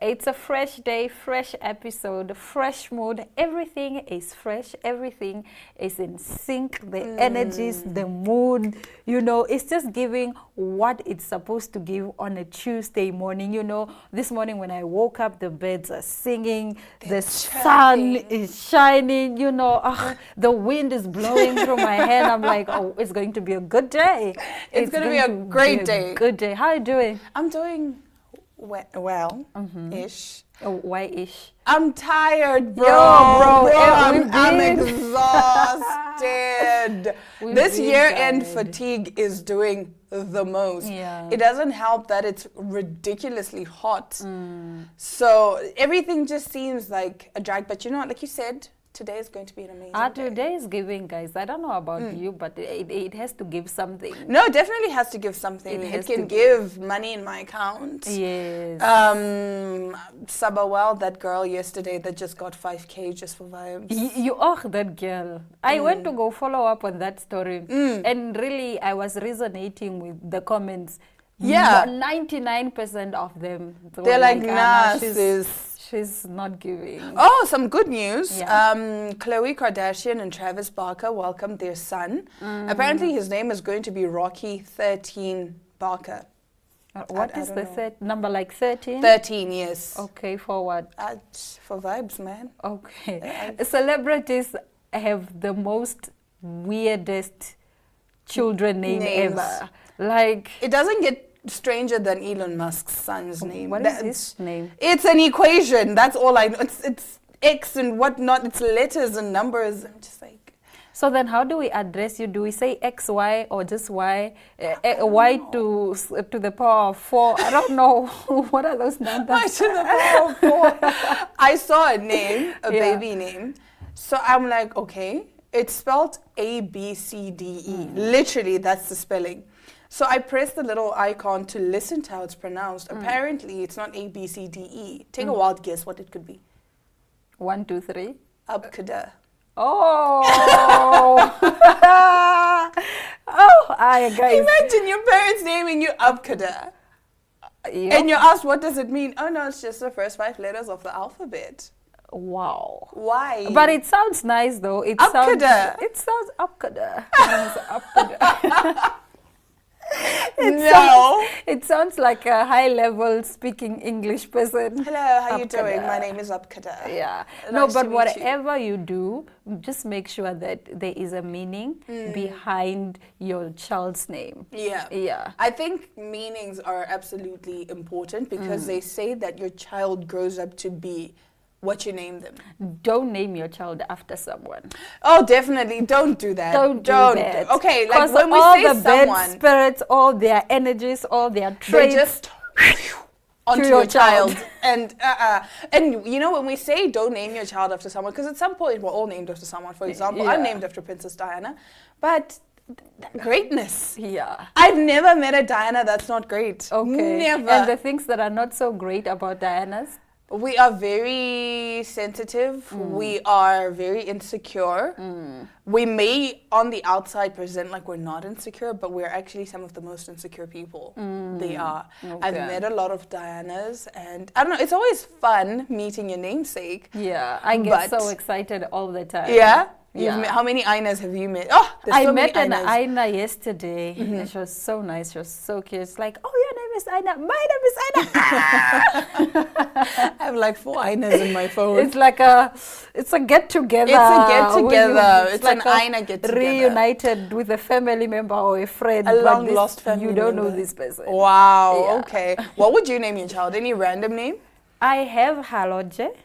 It's a fresh day, fresh episode, fresh mood. Everything is fresh. Everything is in sync. The energies, the mood, it's just giving what it's supposed to give on a Tuesday morning. This morning when I woke up, the birds are singing, the sun is shining, the wind is blowing through my hair. I'm like, oh, it's going to be a good day. It's going to be a great day. Good day. How are you doing? I'm doing well-ish. Oh, why-ish? I'm tired, bro. I'm exhausted. This year-end fatigue is doing the most. Yeah. It doesn't help that it's ridiculously hot. So everything just seems like a drag. But like you said, today is going to be an amazing day. Today is giving, guys. I don't know about you, but it has to give something. No, it definitely has to give something. It can give money in my account. Yes. Sabawal, that girl yesterday that just got 5K just for vibes. You are that girl. I went to go follow up on that story. And really, I was resonating with the comments. Yeah. 99% of them. They're like, nah, she's not giving. Oh, some good news. Yeah. Khloe Kardashian and Travis Barker welcomed their son. Apparently, his name is going to be Rocky 13 Barker. What is the number, like 13? 13, yes. Okay, for what? For vibes, man. Okay. Celebrities have the most weirdest children names ever. Like, it doesn't get stranger than Elon Musk's son's name. What is his name? It's an equation. That's all I know. It's X and whatnot. It's letters and numbers. I'm just like. So then, how do we address you? Do we say X, Y, or just Y? Y to the power of 4. I don't know. What are those numbers? Y to the power of 4. I saw a name, baby name. So I'm like, okay. It's spelled ABCDE. Literally, that's the spelling. So I pressed the little icon to listen to how it's pronounced. Apparently, it's not ABCDE. Take a wild guess what it could be. 1, 2, 3. Abkada. Oh! Guys. Imagine your parents naming you Abkada. Yep. And you ask, what does it mean? Oh, no, it's just the first 5 letters of the alphabet. Wow. Why? But it sounds nice, though. It sounds Abkada. It sounds like a high-level speaking English person. Hello, how you doing? My name is Abkada. Yeah. Nice but to meet whatever you do, just make sure that there is a meaning behind your child's name. Yeah. Yeah. I think meanings are absolutely important because they say that your child grows up to be what you name them. Don't name your child after someone. Oh, definitely. Don't do that. Don't do that. Okay, like when we all say the someone, bad spirits, all their energies, all their traits, they just onto your child. And when we say don't name your child after someone, because at some point we're all named after someone. For example, I'm named after Princess Diana, but greatness. Yeah. I've never met a Diana that's not great. Okay. Never. And the things that are not so great about Diana's? We are very sensitive. We are very insecure. We may, on the outside, present like we're not insecure, but we're actually some of the most insecure people. They are. Okay. I've met a lot of Dianas, and I don't know, it's always fun meeting your namesake. Yeah, I get so excited all the time. Yeah? Yeah. How many Ainas have you met? Oh, there's so I many met an Ainas. Aina yesterday. And she was so nice. She was so cute. It's like, oh, your name is Aina. My name is Aina. I have like 4 Ainas in my phone. It's like it's a get-together. It's a get-together. It's like an Aina get-together. Reunited with a family member or a friend. A long-lost family You don't member. know this person. Wow, Yeah. okay. What would you name your child? Any random name? I have Haloje.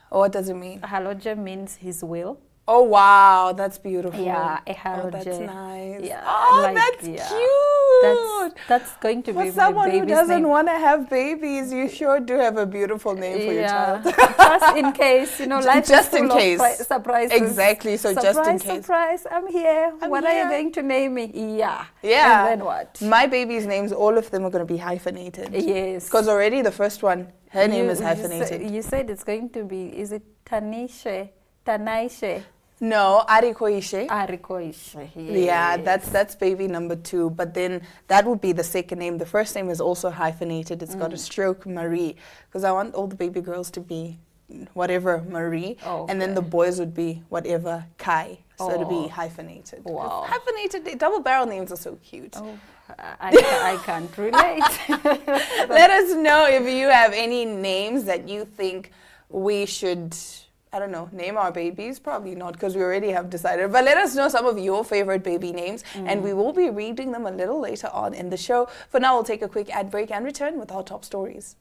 What does it mean? Haloje means his will. Oh, wow, that's beautiful. Yeah, a Oh, Haloje. that's nice. Yeah, Oh, like, that's yeah. cute. That's going to For be my someone who baby's doesn't name. want to have babies, you sure do have a beautiful name for your child. Just in case, life Just is in full case. of surprises. Exactly, so just in case. Surprise, I'm here. What are here. you going to name me? Yeah. Yeah. And then what? My baby's names, all of them are going to be hyphenated. Yes. Because already the first one, her name is hyphenated. You said it's going to be, is it Tanishe? Tanaishe? No, Arikoishe. Arikoishe. Yeah, that's baby number 2. But then that would be the second name. The first name is also hyphenated. It's got a stroke, Marie, because I want all the baby girls to be whatever Marie, and then the boys would be whatever Kai. So it'd be hyphenated. Wow. Hyphenated double barrel names are so cute. Oh, I can't relate. Let us know if you have any names that you think we should, I don't know, name our babies. Probably not, because we already have decided. But let us know some of your favorite baby names, and we will be reading them a little later on in the show. For now, we'll take a quick ad break and return with our top stories.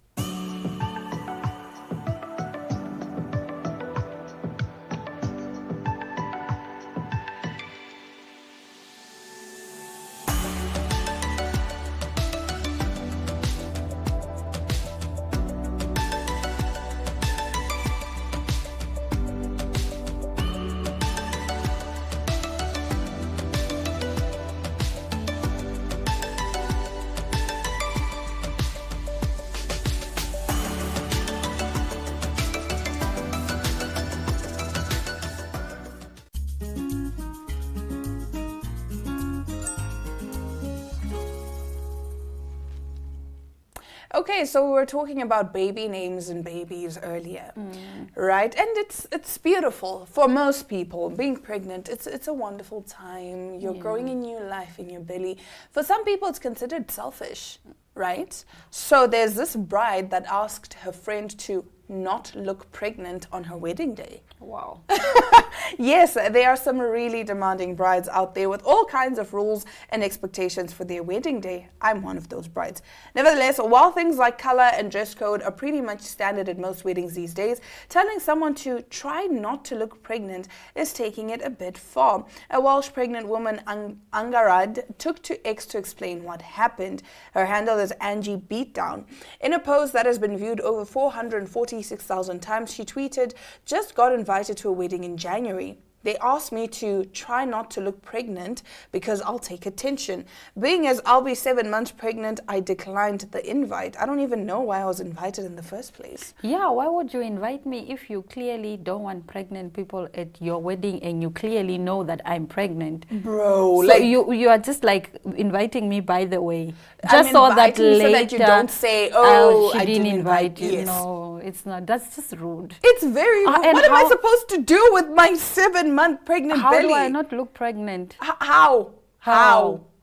Okay, so we were talking about baby names and babies earlier, right? And it's beautiful for most people. Being pregnant, it's a wonderful time. You're growing a new life in your belly. For some people, it's considered selfish, right? So there's this bride that asked her friend to not look pregnant on her wedding day. Wow. Yes, there are some really demanding brides out there with all kinds of rules and expectations for their wedding day. I'm one of those brides. Nevertheless, while things like color and dress code are pretty much standard at most weddings these days, telling someone to try not to look pregnant is taking it a bit far. A Welsh pregnant woman, Angarad, took to X to explain what happened. Her handle is Angie Beatdown. In a post that has been viewed over 446,000 times, she tweeted, "Just got invited to a wedding in January. They asked me to try not to look pregnant because I'll take attention. Being as I'll be 7 months pregnant, I declined the invite." I don't even know why I was invited in the first place. Yeah, why would you invite me if you clearly don't want pregnant people at your wedding and you clearly know that I'm pregnant? Bro, so like you are just like inviting me by the way. Just so that later so that you don't say, "Oh, she I didn't invite you." Yes. No, it's not. That's just rude. It's very rude. And what am I supposed to do with my 7-month pregnant how belly? do I not look pregnant? How?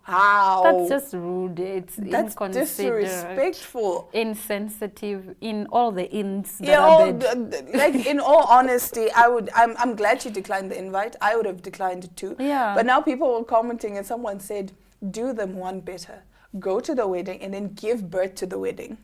That's just rude. That's inconsiderate, disrespectful, insensitive, in all the ins that yeah, are bad. like in all honesty, I'm glad you declined the invite. I would have declined it too. Yeah. But now people were commenting, and someone said, "Do them one better. Go to the wedding and then give birth to the wedding.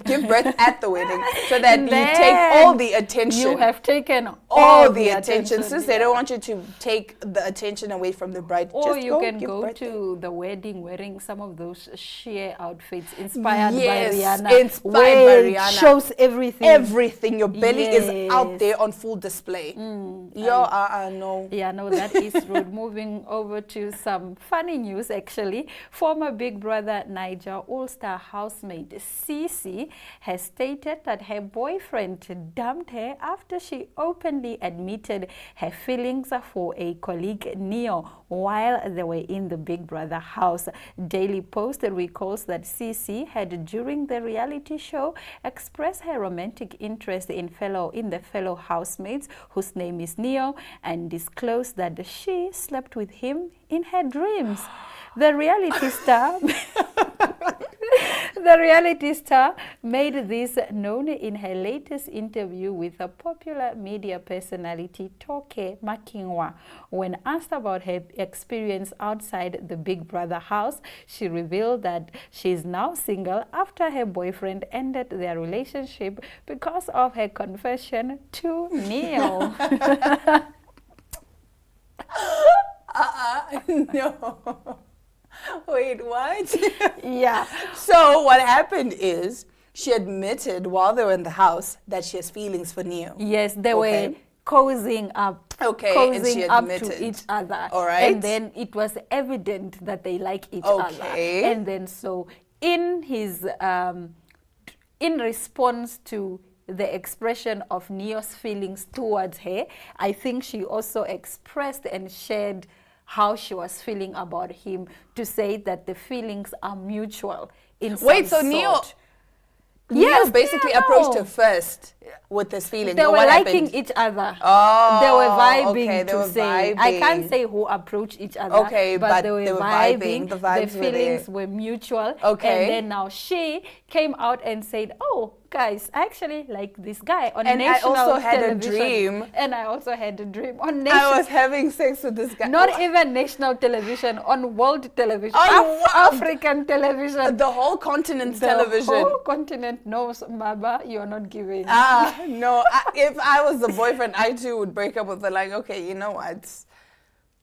Give birth at the wedding, so that you take all the attention." You have taken all the attention. Since they don't want you to take the attention away from the bride. Or just you can go birth to the wedding wearing some of those sheer outfits inspired by Rihanna. Inspired by Rihanna. It shows everything. Everything. Your belly is out there on full display. No. Yeah, no, that is rude. Moving over to some funny news, actually. Former Big Brother Niger All-Star housemate Cece has stated that her boyfriend dumped her after she openly admitted her feelings for a colleague, Neo, while they were in the Big Brother house. Daily Post recalls that Cece had, during the reality show, expressed her romantic interest in the fellow housemates, whose name is Neo, and disclosed that she slept with him in her dreams. The reality star made this known in her latest interview with a popular media personality, Toke Makinwa. When asked about her experience outside the Big Brother house, she revealed that she is now single after her boyfriend ended their relationship because of her confession to Neo. No. Wait, what? Yeah. So what happened is she admitted while they were in the house that she has feelings for Neo. Yes, they were cozying up. Okay, and she up admitted. to each other. All right. And then it was evident that they like each other. And then so in his in response to the expression of Neo's feelings towards her, I think she also expressed and shared how she was feeling about him, to say that the feelings are mutual in some Wait, so Neo sort. Yes, basically yeah, approached no. her first with this feeling. They Or were what liking happened? each other. Oh, They were vibing okay, they to were say. I can't vibing. say who approached each other. Okay, but they were vibing. The vibes were feelings there. were mutual. Okay. And then now she came out and said, "Oh, guys, I actually like this guy on And I national also had a television." dream. And I also had a dream on national. I was having sex with this guy. Not even national television, on world television, On world- African television. The whole continent's The television. whole continent knows, Baba, you're not giving. No. If I was the boyfriend, I too would break up with her. Like, okay, you know what?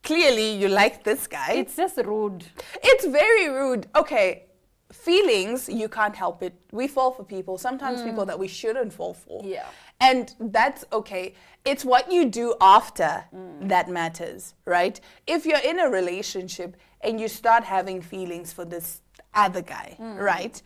Clearly, you like this guy. It's just rude. It's very rude. Okay, feelings, you can't help it. We fall for people. Sometimes people that we shouldn't fall for. Yeah. And that's okay. It's what you do after that matters, right? If you're in a relationship and you start having feelings for this other guy, right?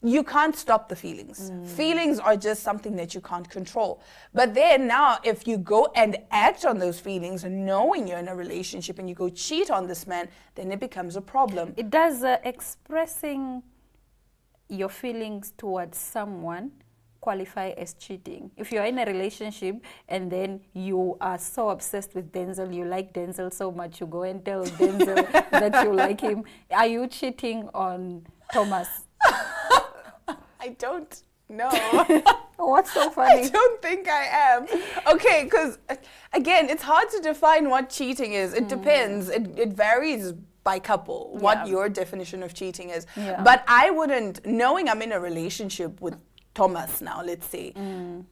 You can't stop the feelings. Feelings are just something that you can't control. But then now, if you go and act on those feelings, knowing you're in a relationship, and you go cheat on this man, then it becomes a problem. It does expressing your feelings towards someone qualify as cheating. If you're in a relationship and then you are so obsessed with Denzel, you like Denzel so much, you go and tell Denzel that you like him, are you cheating on Thomas? I don't know. What's so I funny? don't think I am. Okay, because again, it's hard to define what cheating is. It depends. It varies by couple, what Yeah. your definition of cheating is. Yeah. But I wouldn't, knowing I'm in a relationship with Thomas now, let's say,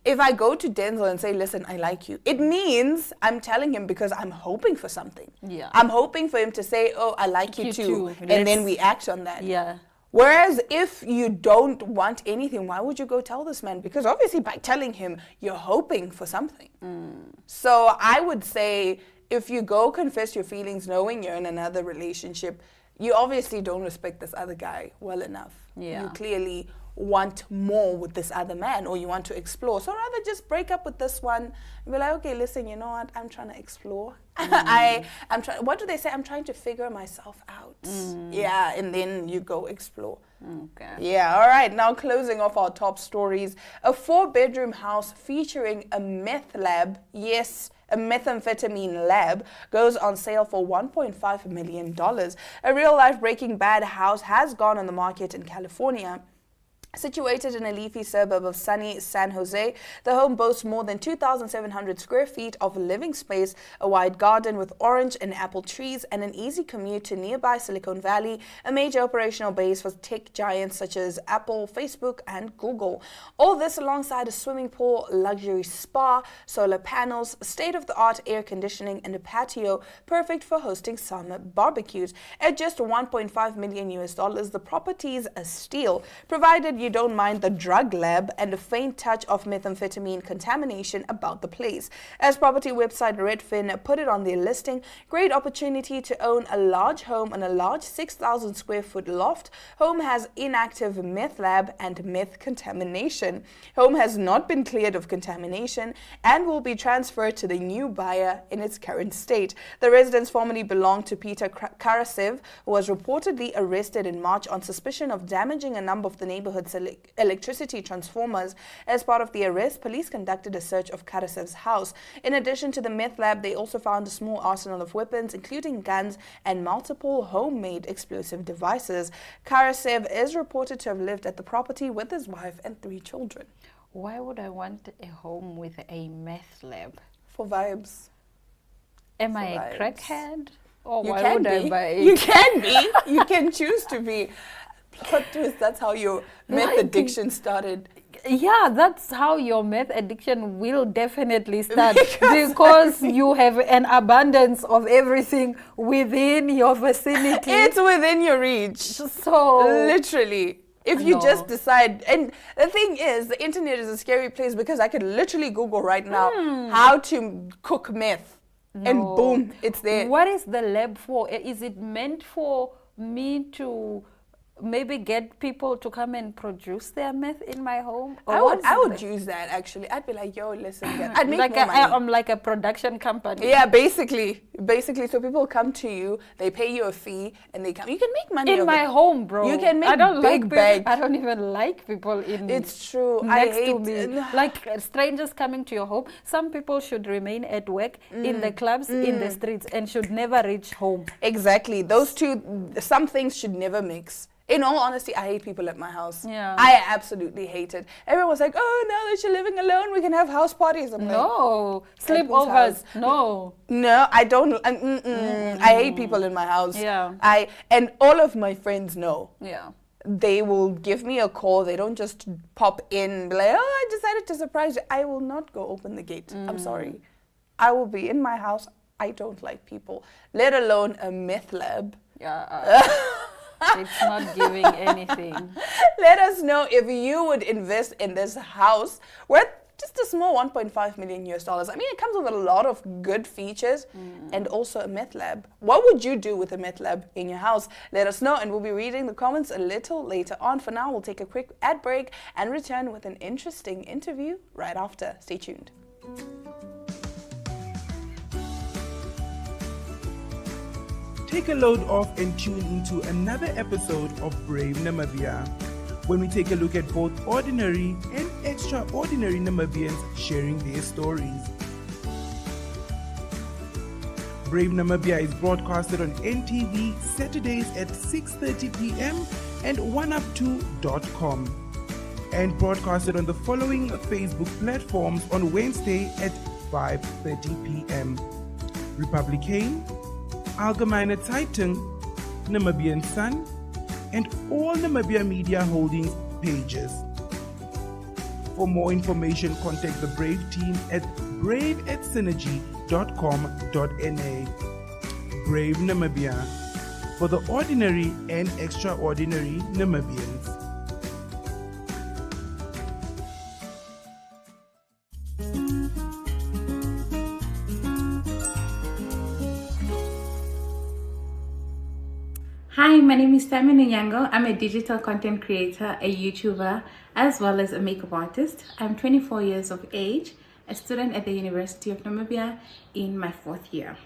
if I go to Denzel and say, listen, I like you, it means I'm telling him because I'm hoping for something. Yeah. I'm hoping for him to say, oh, I like you You too. too. And then Let's- we act on that. Yeah. Whereas if you don't want anything, why would you go tell this man? Because obviously by telling him, you're hoping for something. So I would say if you go confess your feelings knowing you're in another relationship, you obviously don't respect this other guy well enough. Yeah. You clearly want more with this other man, or you want to explore. So rather just break up with this one and be like, okay, listen, you know what? I'm trying to explore. I'm trying. What do they say? I'm trying to figure myself out. Yeah, and then you go explore. Okay. Yeah, all right. Now closing off our top stories. A 4-bedroom house featuring a meth lab, yes, a methamphetamine lab, goes on sale for $1.5 million. A real-life Breaking Bad house has gone on the market in California. Situated in a leafy suburb of sunny San Jose, the home boasts more than 2,700 square feet of living space, a wide garden with orange and apple trees, and an easy commute to nearby Silicon Valley, a major operational base for tech giants such as Apple, Facebook, and Google. All this alongside a swimming pool, luxury spa, solar panels, state-of-the-art air conditioning, and a patio perfect for hosting summer barbecues. At just $1.5 million, the property's a steal, provided you don't mind the drug lab and a faint touch of methamphetamine contamination about the place. As property website Redfin put it on their listing, great opportunity to own a large home on a large 6,000 square foot loft. Home has inactive meth lab and meth contamination. Home has not been cleared of contamination and will be transferred to the new buyer in its current state. The residence formerly belonged to Peter Karasev, who was reportedly arrested in March on suspicion of damaging a number of the neighborhood's electricity transformers. As part of the arrest, police conducted a search of Karasev's house. In addition to the meth lab, they also found a small arsenal of weapons, including guns and multiple homemade explosive devices. Karasev is reported to have lived at the property with his wife and 3 children. Why would I want a home with a meth lab? For vibes. Am For I a vibes. crackhead? Or You why can would I be. buy it? You can be. You can choose to be. Plot twist, that's how your meth Like- addiction started. Yeah, that's how your meth addiction will definitely start because you have an abundance of everything within your vicinity. It's within your reach. so Literally. If you No. just decide, and the thing is, the internet is a scary place because I could literally Google right now how to cook meth, and No. boom, it's there. What is the lab for? Is it meant for me to maybe get people to come and produce their myth in my home? Or I would use that actually. I'd be like, yo, listen, guys. I'd make like more money. I'm like a production company. Yeah, basically. So people come to you, they pay you a fee, and they come. You can make money In my home, bro. You can make I don't big like bag. I don't even like people in. It's true. Next I hate to me, like strangers coming to your home. Some people should remain at work, in the clubs, in the streets, and should never reach home. Exactly. Those two, some things should never mix. In all honesty, I hate people at my house. Yeah. I absolutely hate it. Everyone was like, oh, now that you're living alone, we can have house parties. I'm No, like, sleepovers. No. No, I don't. I hate people in my house. Yeah. And all of my friends know. Yeah. They will give me a call. They don't just pop in and be like, oh, I decided to surprise you. I will not go open the gate. I'm sorry. I will be in my house. I don't like people, let alone a meth lab. Yeah. It's not giving anything. Let us know if you would invest in this house worth just a small 1.5 million US dollars. I mean, it comes with a lot of good features and also a meth lab. What would you do with a meth lab in your house? Let us know, and we'll be reading the comments a little later on. For now, we'll take a quick ad break and return with an interesting interview right after. Stay tuned. Take a load off and tune into another episode of Brave Namibia, when we take a look at both ordinary and extraordinary Namibians sharing their stories. Brave Namibia is broadcasted on NTV Saturdays at 6:30 p.m. and oneup2.com, and broadcasted on the following Facebook platforms on Wednesday at 5:30 p.m. Republicane, Algemeine Zeitung, Namibian Sun, and all Namibia Media Holdings pages. For more information, contact the Brave team at brave@synergy.com.na. Brave Namibia, for the ordinary and extraordinary Namibians. Hi, my name is Tammy Nyango. I'm a digital content creator, a YouTuber, as well as a makeup artist. I'm 24 years of age, a student at the University of Namibia in my 4th year.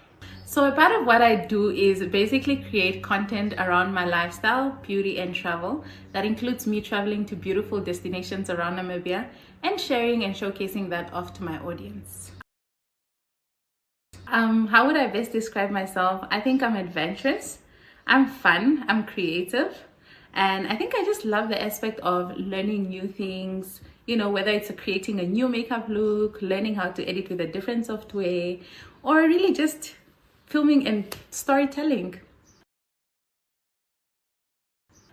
So a part of what I do is basically create content around my lifestyle, beauty and travel. That includes me traveling to beautiful destinations around Namibia and sharing and showcasing that off to my audience. How would I best describe myself? I think I'm adventurous. I'm fun, I'm creative, and I think I just love the aspect of learning new things, you know, whether it's creating a new makeup look, learning how to edit with a different software, or really just filming and storytelling.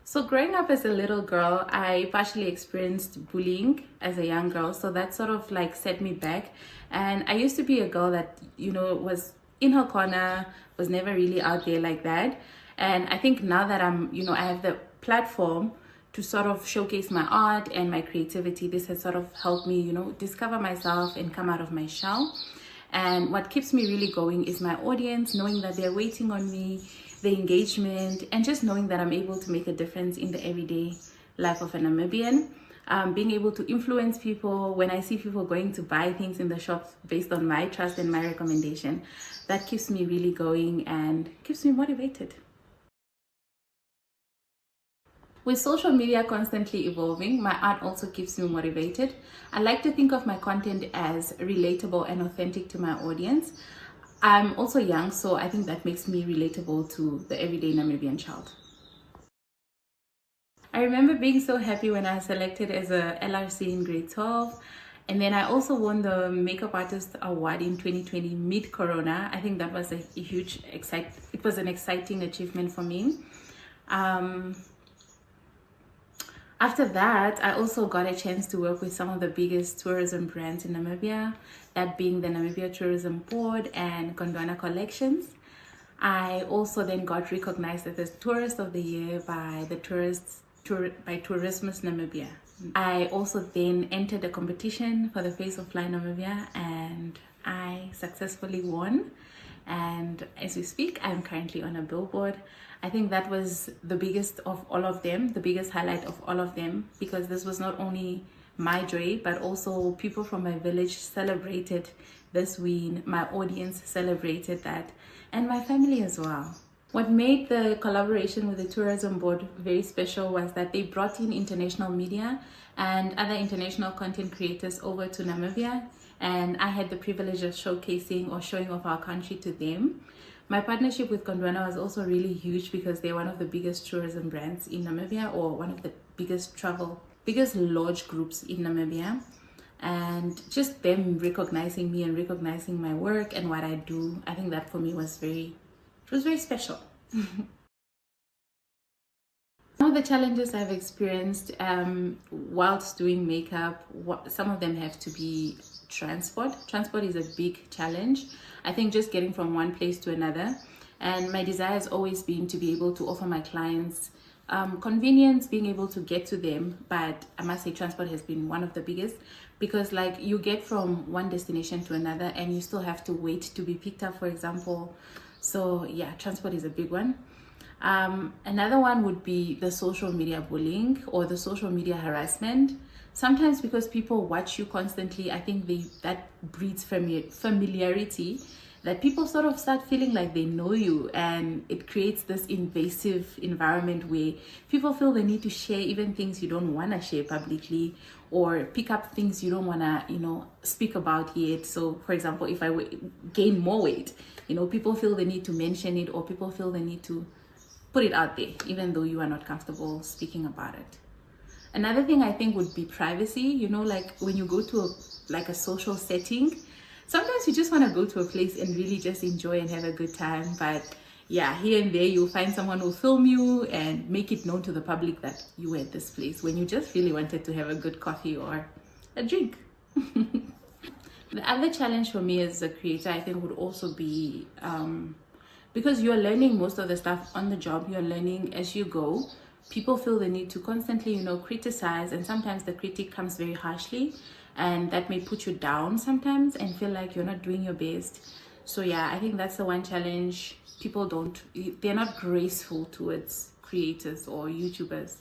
So growing up as a little girl, I partially experienced bullying as a young girl, so that sort of like set me back. And I used to be a girl that, you know, was in her corner, was never really out there like that. And I think now that I'm, you know, I have the platform to sort of showcase my art and my creativity, this has sort of helped me, you know, discover myself and come out of my shell. And what keeps me really going is my audience, knowing that they're waiting on me, the engagement, and just knowing that I'm able to make a difference in the everyday life of a Namibian. Being able to influence people when I see people going to buy things in the shops based on my trust and my recommendation, that keeps me really going and keeps me motivated. With social media constantly evolving, my art also keeps me motivated. I like to think of my content as relatable and authentic to my audience. I'm also young, so I think that makes me relatable to the everyday Namibian child. I remember being so happy when I was selected as a LRC in grade 12. And then I also won the Makeup Artist Award in 2020 mid-corona. I think that was a huge, it was an exciting achievement for me. After that, I also got a chance to work with some of the biggest tourism brands in Namibia, that being the Namibia Tourism Board and Gondwana Collections. I also then got recognized as the Tourist of the Year by Tourismus Namibia. I also then entered a competition for the Face of Fly Namibia, and I successfully won. And as we speak, I'm currently on a billboard. I think that was the biggest of all of them, the biggest highlight of all of them, because this was not only my joy, but also people from my village celebrated this win. My audience celebrated that, and my family as well. What made the collaboration with the tourism board very special was that they brought in international media and other international content creators over to Namibia, and I had the privilege of showcasing or showing off our country to them. My partnership with Gondwana was also really huge because they're one of the biggest tourism brands in Namibia, or one of the biggest lodge groups in Namibia. And just them recognizing me and recognizing my work and what I do, I think that for me was very special. Some of the challenges I've experienced whilst doing makeup, some of them have to be transport. Transport is a big challenge. I think just getting from one place to another. And my desire has always been to be able to offer my clients convenience, being able to get to them. But I must say transport has been one of the biggest, because like you get from one destination to another and you still have to wait to be picked up, for example. So yeah, transport is a big one. Another one would be the social media bullying or the social media harassment. Sometimes because people watch you constantly, I think that breeds familiarity, that people sort of start feeling like they know you, and it creates this invasive environment where people feel the need to share even things you don't want to share publicly, or pick up things you don't want to, speak about yet. So for example, if I gain more weight, people feel the need to mention it, or people feel the need to put it out there, even though you are not comfortable speaking about it. Another thing I think would be privacy. Like when you go to a social setting, sometimes you just want to go to a place and really just enjoy and have a good time. But yeah, here and there you'll find someone who'll film you and make it known to the public that you were at this place when you just really wanted to have a good coffee or a drink. The other challenge for me as a creator, I think, would also be because you're learning most of the stuff on the job, you're learning as you go. People feel the need to constantly, criticize, and sometimes the critique comes very harshly, and that may put you down sometimes and feel like you're not doing your best. So yeah, I think that's the one challenge. They're not graceful towards creators or YouTubers.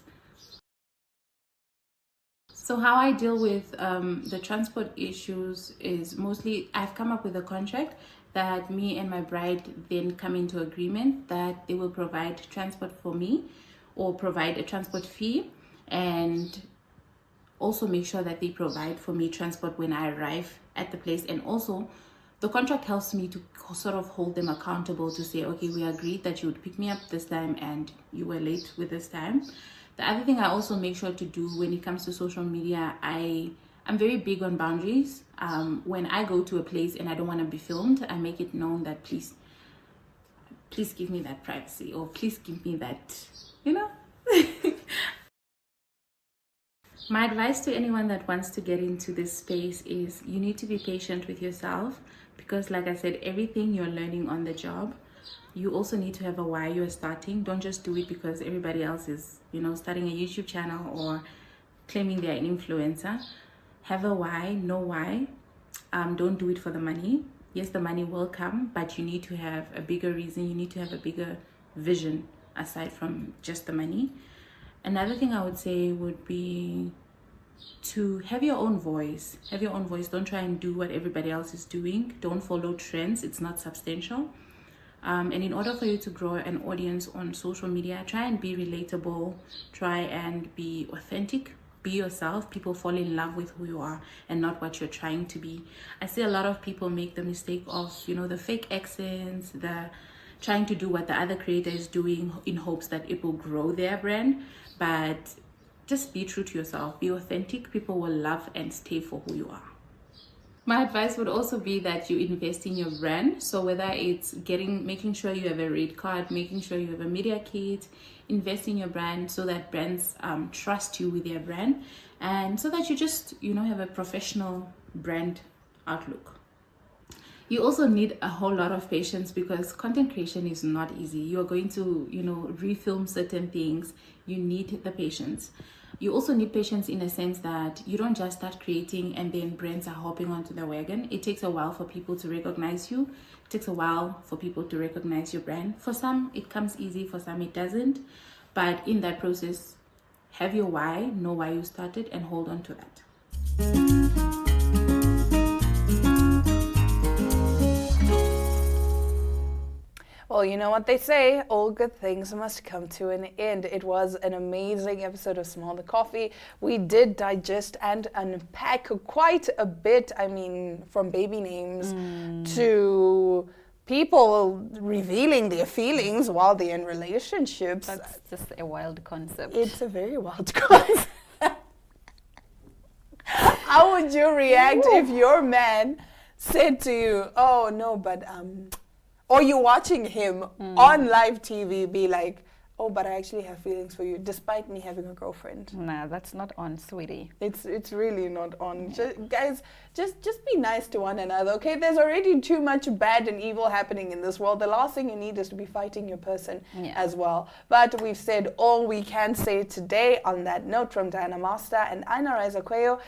So how I deal with the transport issues is mostly I've come up with a contract that me and my bride then come into agreement that they will provide transport for me, or provide a transport fee, and also make sure that they provide for me transport when I arrive at the place. And also the contract helps me to sort of hold them accountable, to say, okay, we agreed that you would pick me up this time and you were late with this time. The other thing I also make sure to do when it comes to social media, I'm very big on boundaries. When I go to a place and I don't want to be filmed, I make it known that please give me that privacy, or please give me that, My advice to anyone that wants to get into this space is you need to be patient with yourself, because like I said, everything you're learning on the job, you also need to have a why you're starting. Don't just do it because everybody else is, starting a YouTube channel or claiming they're an influencer. Have a why, know why. Don't do it for the money. Yes, the money will come, but you need to have a bigger reason. You need to have a bigger vision aside from just the money. Another thing I would say would be to have your own voice. Have your own voice. Don't try and do what everybody else is doing. Don't follow trends. It's not substantial. And in order for you to grow an audience on social media, try and be relatable. Try and be authentic. Be yourself. People fall in love with who you are and not what you're trying to be. I see a lot of people make the mistake of, the fake accents, the trying to do what the other creator is doing in hopes that it will grow their brand. But just be true to yourself. Be authentic. People will love and stay for who you are. My advice would also be that you invest in your brand. So whether it's making sure you have a rate card, making sure you have a media kit, invest in your brand so that brands trust you with their brand, and so that you just, have a professional brand outlook. You also need a whole lot of patience, because content creation is not easy. You're going to, refilm certain things. You need the patience. You also need patience in a sense that you don't just start creating and then brands are hopping onto the wagon. It takes a while for people to recognize you. It takes a while for people to recognize your brand. For some, it comes easy. For some, it doesn't. But in that process, have your why, know why you started, and hold on to that. Well, you know what they say, all good things must come to an end. It was an amazing episode of Smell the Coffee. We did digest and unpack quite a bit. I mean, from baby names to people revealing their feelings while they're in relationships. That's just a wild concept. It's a very wild concept. How would you react if your man said to you, oh, no, but... or you're watching him on live TV be like, oh, but I actually have feelings for you, despite me having a girlfriend. Nah, that's not on, sweetie. It's really not on. Guys, just be nice to one another, okay? There's already too much bad and evil happening in this world. The last thing you need is to be fighting your person as well. But we've said all we can say today on that note from Diana Master and Aina Raisa Cuello.